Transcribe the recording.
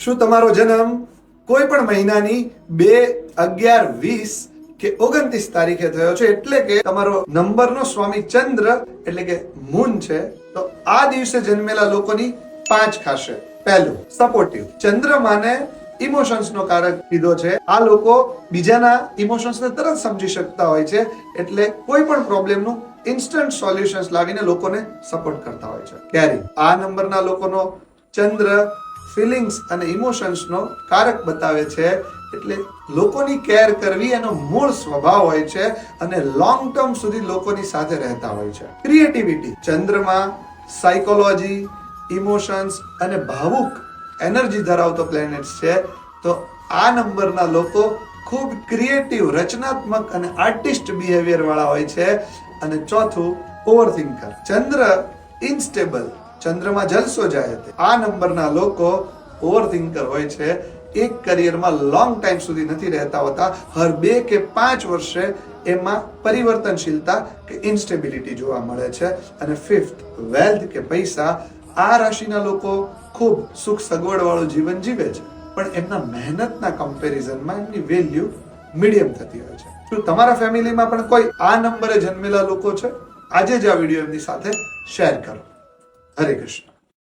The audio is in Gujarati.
શું તમારો જન્મ કોઈ પણ મહિનાની 2, 11, 20 કે 29 તારીખે થયો છે, એટલે કે તમારો નંબરનો સ્વામી ચંદ્ર એટલે કે મૂન છે, તો આ દિવસે જન્મેલા લોકોની 5 ખાસિયત. પહેલું, સપોર્ટિવ. ચંદ્રમાને ઇમોશન્સનો કારક કીધો છે. આ લોકો બીજાના ઇમોશન્સને તરત સમજી શકતા હોય છે, એટલે કોઈ પણ પ્રોબ્લેમનું ઇન્સ્ટન્ટ સોલ્યુશન્સ લાવીને લોકોને સપોર્ટ કરતા હોય છે. કેરિંગ. આ નંબરના લોકોનો ચંદ્ર ફિલિંગ્સ અને ઇમોશન્સનો કારક બતાવે છે, એટલે લોકોની કેર કરવી એનો મૂળ સ્વભાવ હોય છે અને લોંગ ટર્મ સુધી લોકોની સાથે રહેતા હોય છે. ક્રિએટિવિટી. ચંદ્રમાં સાયકોલોજી, ઇમોશન્સ અને ભાવુક એનર્જી ધરાવતો પ્લેનેટ છે, તો આ નંબરના લોકો ખૂબ ક્રિએટિવ, રચનાત્મક અને આર્ટિસ્ટ બિહેવિયર વાળા હોય છે. અને ચોથું, ઓવરથિંકર. ચંદ્ર ઇનસ્ટેબલ, ચંદ્રમાં જલસો જાય છે. આ નંબરના લોકો ઓવરથિંકર હોય છે. એક કરિયરમાં લોંગ ટાઈમ સુધી નથી રહેતા હોતા. હર 2 કે 5 વર્ષે એમાં પરિવર્તનશીલતા કે ઇન્સ્ટેબિલિટી જોવા મળે છે. અને ફિફ્થ, વેલ્થ કે પૈસા. આ રાશિના લોકો ખૂબ સુખ સગવડ વાળું જીવન જીવે છે, પણ એમના મહેનતના કમ્પેરિઝનમાં એમની વેલ્યુ મીડિયમ થતી હોય છે. શું તમારા ફેમિલીમાં પણ કોઈ આ નંબરે જન્મેલા લોકો છે? આજે જ આ વિડીયો એમની સાથે શેર કરો. હરે કૃષ્ણ.